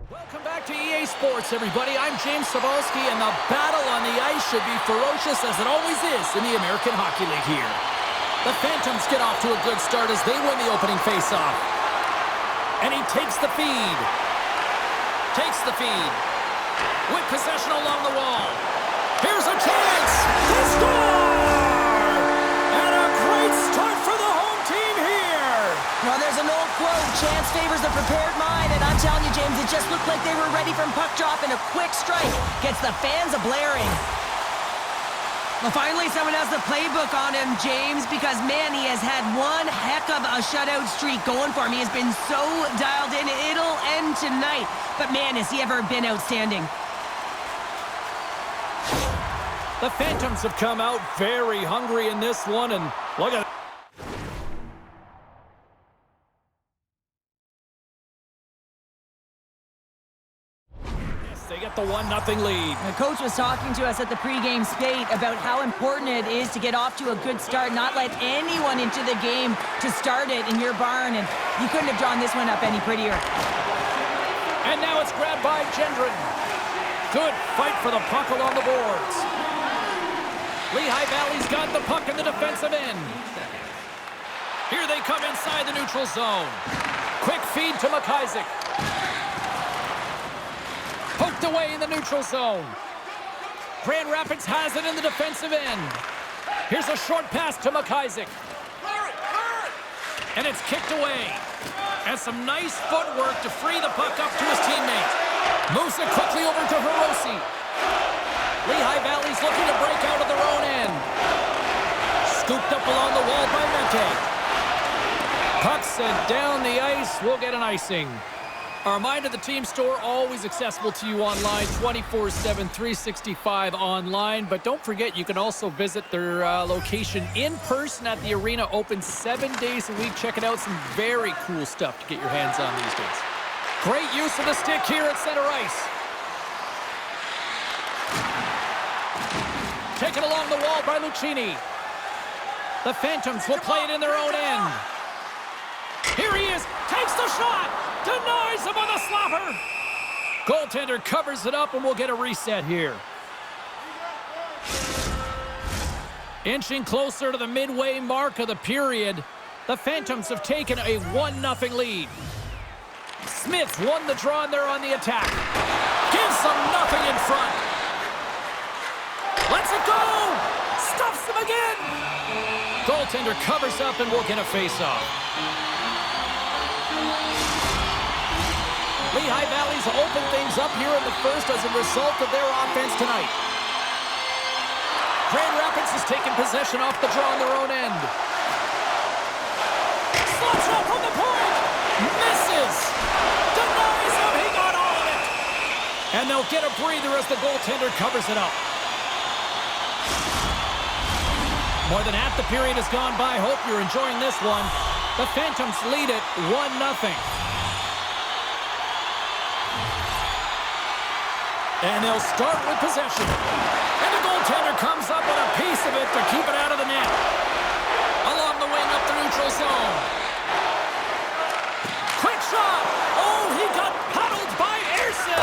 Welcome back to EA Sports, everybody. I'm James Cybulski, and the battle on the ice should be ferocious as it always is in the American Hockey League here. The Phantoms get off to a good start as they win the opening faceoff. And he takes the feed. With possession along the wall. Here's a chance to score! And a great start for the home team here. Well, there's an old quote, chance favors the prepared mind, and I'm telling you, James, it just looked like they were ready from puck drop, and a quick strike gets the fans a-blaring. Well, finally, someone has the playbook on him, James, because, man, he has had one heck of a shutout streak going for him. He has been so dialed in. It'll end tonight. But, man, has he ever been outstanding. The Phantoms have come out very hungry in this one, and look at they get the 1-0 lead. The coach was talking to us at the pregame skate about how important it is to get off to a good start, not let anyone into the game to start it in your barn, and you couldn't have drawn this one up any prettier. And now it's grabbed by Gendron. Good fight for the puck along the boards. Lehigh Valley's got the puck in the defensive end. Here they come inside the neutral zone. Quick feed to McIsaac. Poked away in the neutral zone. Grand Rapids has it in the defensive end. Here's a short pass to McIsaac. And it's kicked away. And some nice footwork to free the puck up to his teammate. Moves it quickly over to Hiroshi. Lehigh Valley's looking to break out of their own end. Scooped up along the wall by Mente. Puck sent down the ice. We'll get an icing. A reminder, the team store always accessible to you online, 24/7, 365 online. But don't forget, you can also visit their location in person at the arena, open 7 days a week. Check it out, some very cool stuff to get your hands on these days. Great use of the stick here at center ice. Taken along the wall by Lucchini. The Phantoms will play it in their own end. Here he is, takes the shot, denies him on the slapper. Goaltender covers it up, and we'll get a reset here. Inching closer to the midway mark of the period, the Phantoms have taken a 1-0 lead. Smith won the draw, and they're on the attack. Gives them nothing in front. Lets it go! Stuffs them again! Goaltender covers up, and we'll get a face-off. Lehigh Valley's opened things up here in the first as a result of their offense tonight. Grand Rapids has taken possession off the draw on their own end. Slots up from the point! Misses! Denies him! He got all of it! And they'll get a breather as the goaltender covers it up. More than half the period has gone by. Hope you're enjoying this one. The Phantoms lead it 1-0. And they'll start with possession. And the goaltender comes up with a piece of it to keep it out of the net. Along the wing up the neutral zone. Quick shot! Oh, he got paddled by Ersson!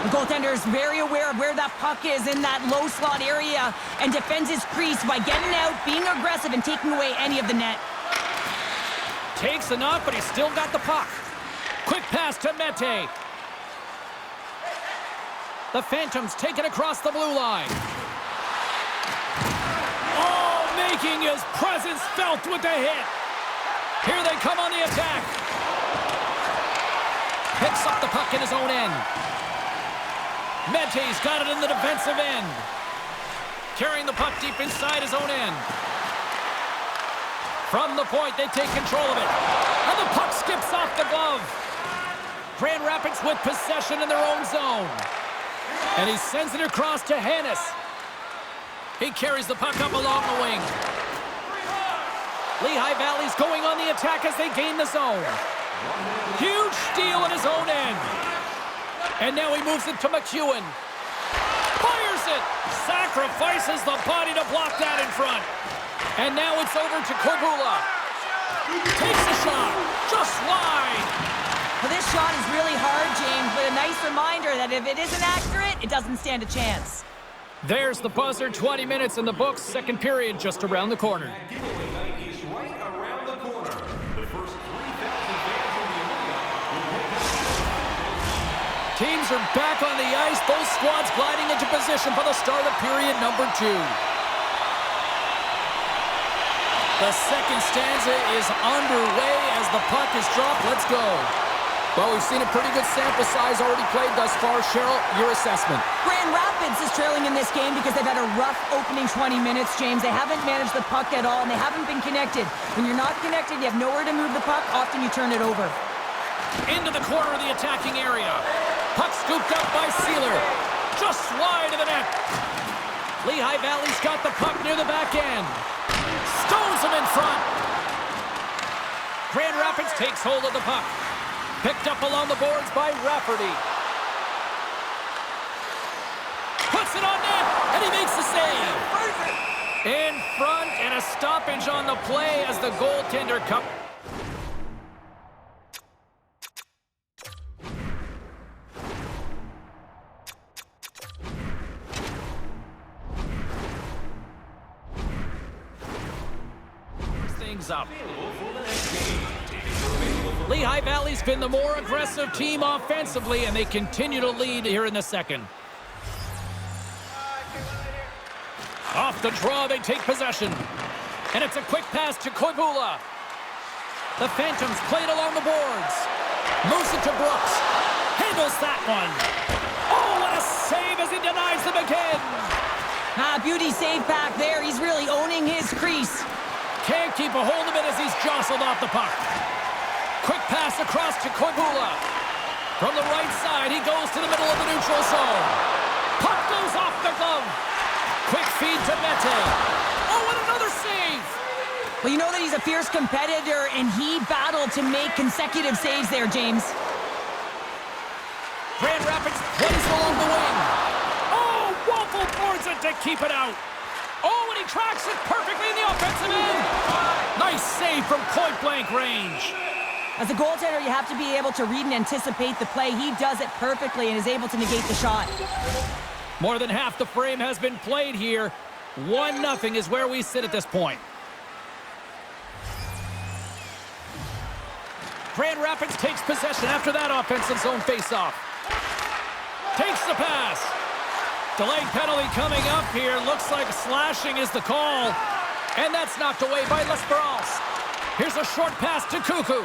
The goaltender is very aware of where that puck is in that low slot area and defends his crease by getting out, being aggressive, and taking away any of the net. Takes the knock, but he's still got the puck. Quick pass to Mente. The Phantoms take it across the blue line. Oh, making his presence felt with the hit. Here they come on the attack. Picks up the puck in his own end. Mente's got it in the defensive end. Carrying the puck deep inside his own end. From the point, they take control of it. And the puck skips off the glove. Grand Rapids with possession in their own zone. And he sends it across to Hannes. He carries the puck up along the wing. Lehigh Valley's going on the attack as they gain the zone. Huge steal at his own end. And now he moves it to McEwen. Fires it! Sacrifices the body to block that in front. And now it's over to Korbula. Takes a shot. Just wide. Well, this shot is really hard, James, but a nice reminder that if it isn't accurate, it doesn't stand a chance. There's the buzzer. 20 minutes in the books. Second period just around the corner. Teams are back on the ice. Both squads gliding into position for the start of period number 2. The second stanza is underway as the puck is dropped. Let's go. Well, we've seen a pretty good sample size already played thus far. Cheryl, your assessment. Grand Rapids is trailing in this game because they've had a rough opening 20 minutes, James. They haven't managed the puck at all, and they haven't been connected. When you're not connected, you have nowhere to move the puck. Often you turn it over. Into the corner of the attacking area. Puck scooped up by Sealer. Just wide of the net. Lehigh Valley's got the puck near the back end. Stones him in front. Grand Rapids takes hold of the puck. Picked up along the boards by Rafferty. Puts it on net, and he makes the save. In front, and a stoppage on the play as the goaltender comes. Up. Lehigh Valley's been the more aggressive team offensively, and they continue to lead here in the second. Off the draw, they take possession. And it's a quick pass to Koivula. The Phantoms played along the boards. Moves it to Brooks. Handles that one. Oh, what a save as he denies them again. Beauty save back there. He's really owning his crease. Can't keep a hold of it as he's jostled off the puck. Quick pass across to Koivula. From the right side, he goes to the middle of the neutral zone. Puck goes off the glove. Quick feed to Mete. Oh, and another save. Well, you know that he's a fierce competitor, and he battled to make consecutive saves there, James. Grand Rapids plays along the wing. Oh, Waffle boards it to keep it out. Oh, and he tracks it perfectly in the offensive end. Nice save from point-blank range. As a goaltender, you have to be able to read and anticipate the play. He does it perfectly and is able to negate the shot. More than half the frame has been played here. 1-0 is where we sit at this point. Grand Rapids takes possession after that offensive zone faceoff. Takes the pass. Delayed penalty coming up here. Looks like slashing is the call. And that's knocked away by Lesperance. Here's a short pass to Cuckoo.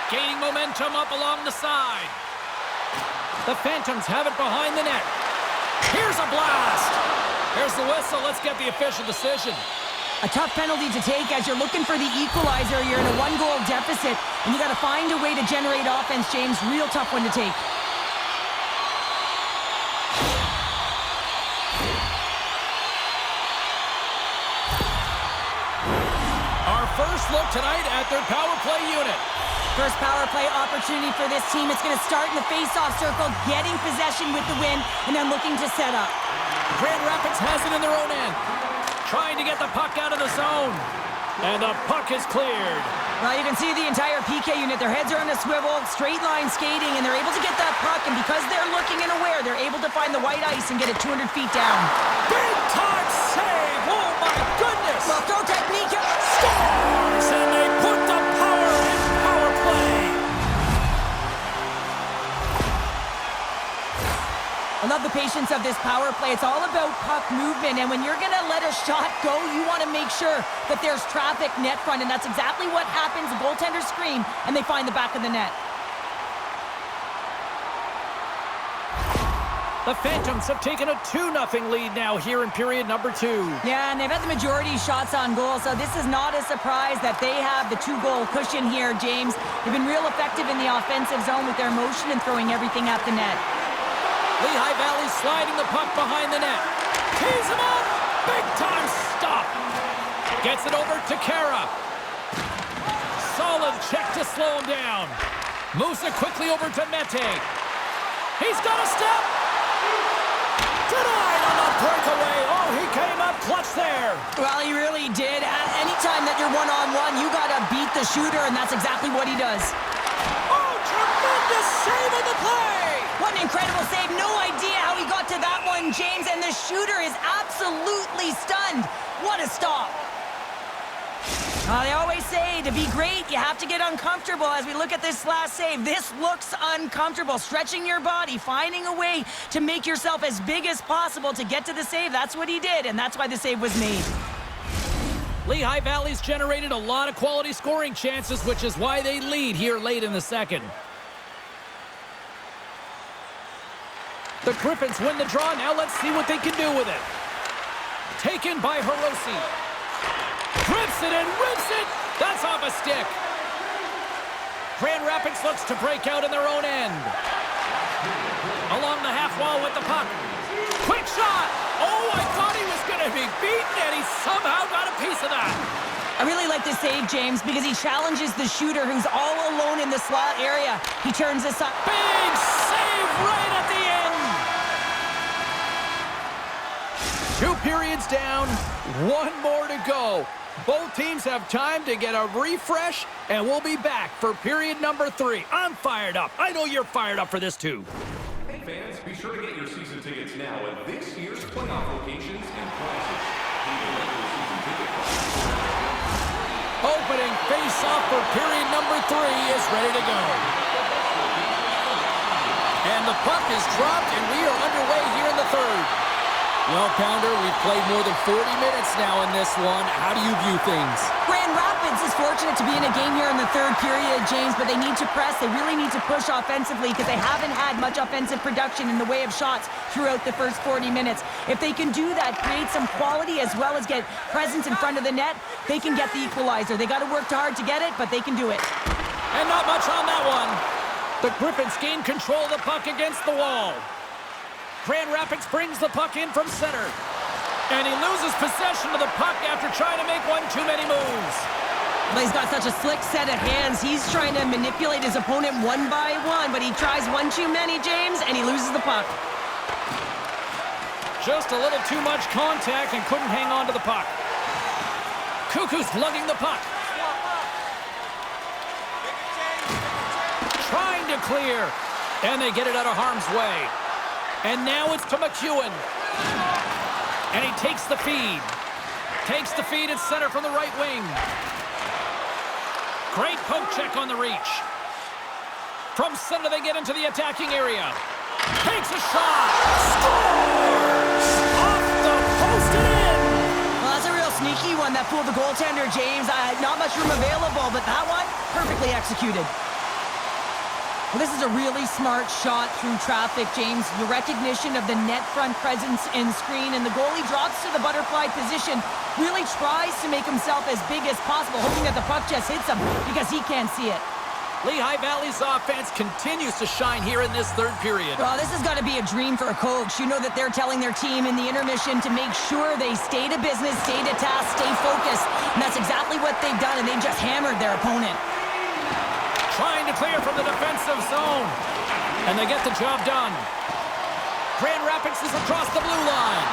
Gaining momentum up along the side. The Phantoms have it behind the net. Here's a blast. Here's the whistle. Let's get the official decision. A tough penalty to take as you're looking for the equalizer. You're in a 1-goal deficit, and you got to find a way to generate offense, James. Real tough one to take. First look tonight at their power play unit. First power play opportunity for this team. It's going to start in the face-off circle, getting possession with the win, and then looking to set up. Grand Rapids has it in their own end. Trying to get the puck out of the zone. And the puck is cleared. Well, you can see the entire PK unit. Their heads are on a swivel, straight line skating, and they're able to get that puck. And because they're looking and aware, they're able to find the white ice and get it 200 feet down. Big time save! Oh, my goodness! Well, throw technique. Scores! And they put the power in power play. I love the patience of this power play. It's all about puck movement, and when you're going to let a shot go, you want to make sure that there's traffic net front, and that's exactly what happens. The goaltenders scream, and they find the back of the net. The Phantoms have taken a 2-0 lead now here in period number 2. Yeah, and they've had the majority of shots on goal, so this is not a surprise that they have the 2-goal cushion here, James. They've been real effective in the offensive zone with their motion and throwing everything at the net. Lehigh Valley sliding the puck behind the net. Tees him up! Big time stop! Gets it over to Kara. Solid check to slow him down. Moves it quickly over to Mete. He's got a step! Denied on the breakaway. Oh, he came up clutch there. Well, he really did. Anytime that you're one-on-one, you got to beat the shooter, and that's exactly what he does. Oh, tremendous save on the play! What an incredible save. No idea how he got to that one, James, and the shooter is absolutely stunned. What a stop. They always say to be great, you have to get uncomfortable. As we look at this last save, this looks uncomfortable. Stretching your body, finding a way to make yourself as big as possible to get to the save. That's what he did, and that's why the save was made. Lehigh Valley's generated a lot of quality scoring chances, which is why they lead here late in the second. The Griffins win the draw. Now let's see what they can do with it. Taken by Hiroshi. Grips it and rips it. That's off a stick. Grand Rapids looks to break out in their own end. Along the half wall with the puck. Quick shot. Oh, I thought he was going to be beaten, and he somehow got a piece of that. I really like this save, James, because he challenges the shooter who's all alone in the slot area. He turns this up. Big save right at the end. 2 periods down, 1 more to go. Both teams have time to get a refresh, and we'll be back for period number 3. I'm fired up. I know you're fired up for this, too. Hey, fans, be sure to get your season tickets now at this year's playoff locations and prices. Opening face-off for period number 3 is ready to go. And the puck is dropped, and we are underway here in the third. Well, Pounder, we've played more than 40 minutes now in this one. How do you view things? Grand Rapids is fortunate to be in a game here in the third period, James, but they need to press. They really need to push offensively because they haven't had much offensive production in the way of shots throughout the first 40 minutes. If they can do that, create some quality as well as get presence in front of the net, they can get the equalizer. They got to work hard to get it, but they can do it. And not much on that one. The Griffins gain control of the puck against the wall. Grand Rapids brings the puck in from center. And he loses possession of the puck after trying to make one too many moves. Well, he's got such a slick set of hands. He's trying to manipulate his opponent one by one, but he tries one too many, James, and he loses the puck. Just a little too much contact and couldn't hang on to the puck. Cuckoo's lugging the puck. Trying to clear. And they get it out of harm's way. And now it's to McEwen. And he takes the feed. Takes the feed at center from the right wing. Great poke check on the reach. From center they get into the attacking area. Takes a shot. Scores! Off the post and in. Well, that's a real sneaky one that fooled the goaltender, James. Not much room available, but that one, perfectly executed. Well, this is a really smart shot through traffic, James. The recognition of the net front presence and screen, and the goalie drops to the butterfly position, really tries to make himself as big as possible, hoping that the puck just hits him because he can't see it. Lehigh Valley's offense continues to shine here in this third period. Well, this has got to be a dream for a coach. You know that they're telling their team in the intermission to make sure they stay to business, stay to task, stay focused, and that's exactly what they've done, and they've just hammered their opponent. Trying to clear from the defensive zone. And they get the job done. Grand Rapids is across the blue line.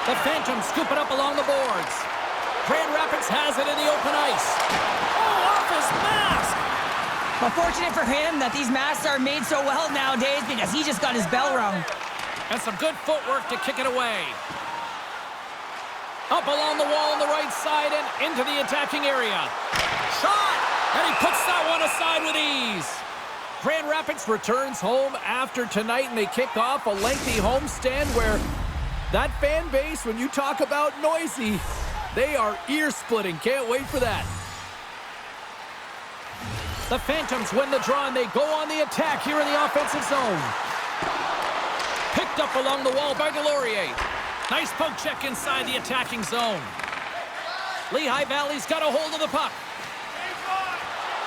The Phantoms scoop it up along the boards. Grand Rapids has it in the open ice. Oh, off his mask! Well, fortunate for him that these masks are made so well nowadays because he just got his bell rung. And some good footwork to kick it away. Up along the wall on the right side and into the attacking area. Shot! And he puts that one aside with ease. Grand Rapids returns home after tonight, and they kick off a lengthy homestand where that fan base, when you talk about noisy, they are ear-splitting. Can't wait for that. The Phantoms win the draw, and they go on the attack here in the offensive zone. Picked up along the wall by Delorier. Nice poke check inside the attacking zone. Lehigh Valley's got a hold of the puck.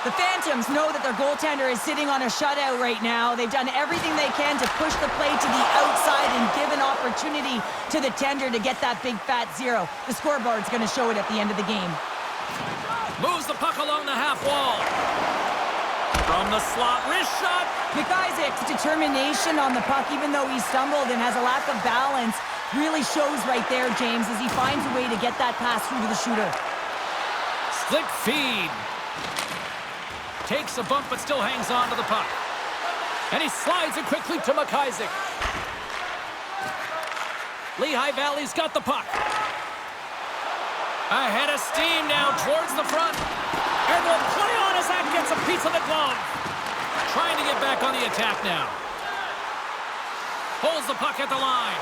The Phantoms know that their goaltender is sitting on a shutout right now. They've done everything they can to push the play to the outside and give an opportunity to the tender to get that big fat zero. The scoreboard's going to show it at the end of the game. Moves the puck along the half wall. From the slot, wrist shot. McIsaac's determination on the puck, even though he stumbled and has a lack of balance, really shows right there, James, as he finds a way to get that pass through to the shooter. Slick feed. Takes a bump, but still hangs on to the puck. And he slides it quickly to McIsaac. Lehigh Valley's got the puck. Ahead of steam now towards the front. And will play on as that gets a piece of the glove. Trying to get back on the attack now. Holds the puck at the line.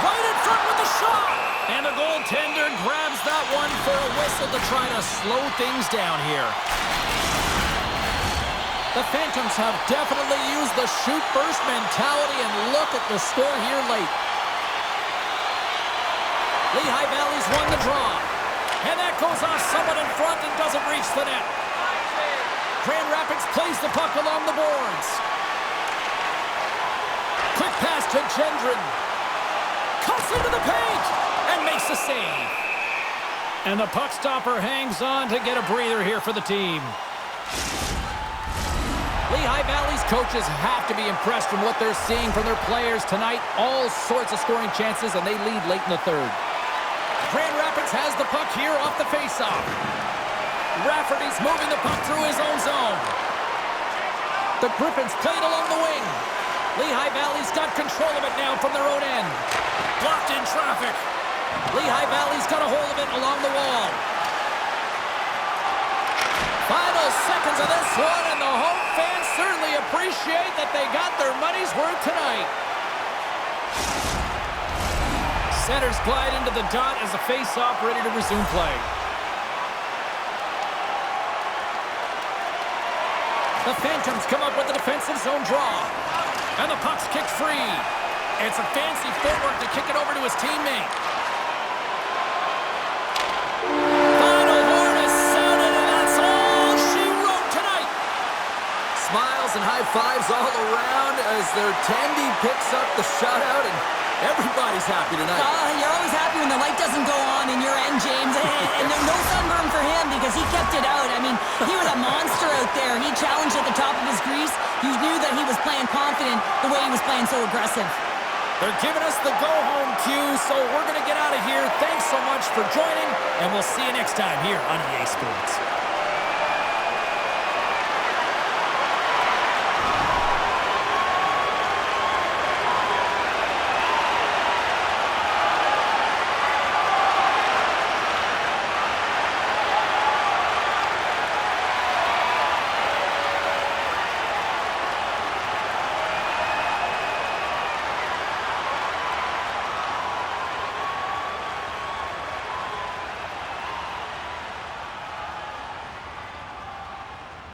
Right in front with the shot. And the goaltender grabs that one for a whistle to try to slow things down here. The Phantoms have definitely used the shoot-first mentality, and look at the score here late. Lehigh Valley's won the draw. And that goes off someone in front and doesn't reach the net. Grand Rapids plays the puck along the boards. Quick pass to Gendron. Cuts into the paint and makes the save. And the puck stopper hangs on to get a breather here for the team. Lehigh Valley's coaches have to be impressed from what they're seeing from their players tonight. All sorts of scoring chances, and they lead late in the third. Grand Rapids has the puck here off the faceoff. Rafferty's moving the puck through his own zone. The Griffins played along the wing. Lehigh Valley's got control of it now from their own end. Blocked in traffic. Lehigh Valley's got a hold of it along the wall. Final seconds of this one, and the home fans certainly appreciate that they got their money's worth tonight. Centers glide into the dot as the face-off ready to resume play. The Phantoms come up with a defensive zone draw. And the puck's kicked free. It's a fancy footwork to kick it over to his teammate. Final horn is sounded, and that's all she wrote tonight. Smiles and high fives all around as their Tandy picks up the shutout, and everybody's happy tonight. You're always happy when the light doesn't go on in your end, James. And there's no sunburn for him because he kept it out. I mean, he was a monster out there. He challenged at the top of his crease. You knew that he was playing confident the way he was playing so aggressive. They're giving us the go-home cue, so we're going to get out of here. Thanks so much for joining, and we'll see you next time here on EA Sports.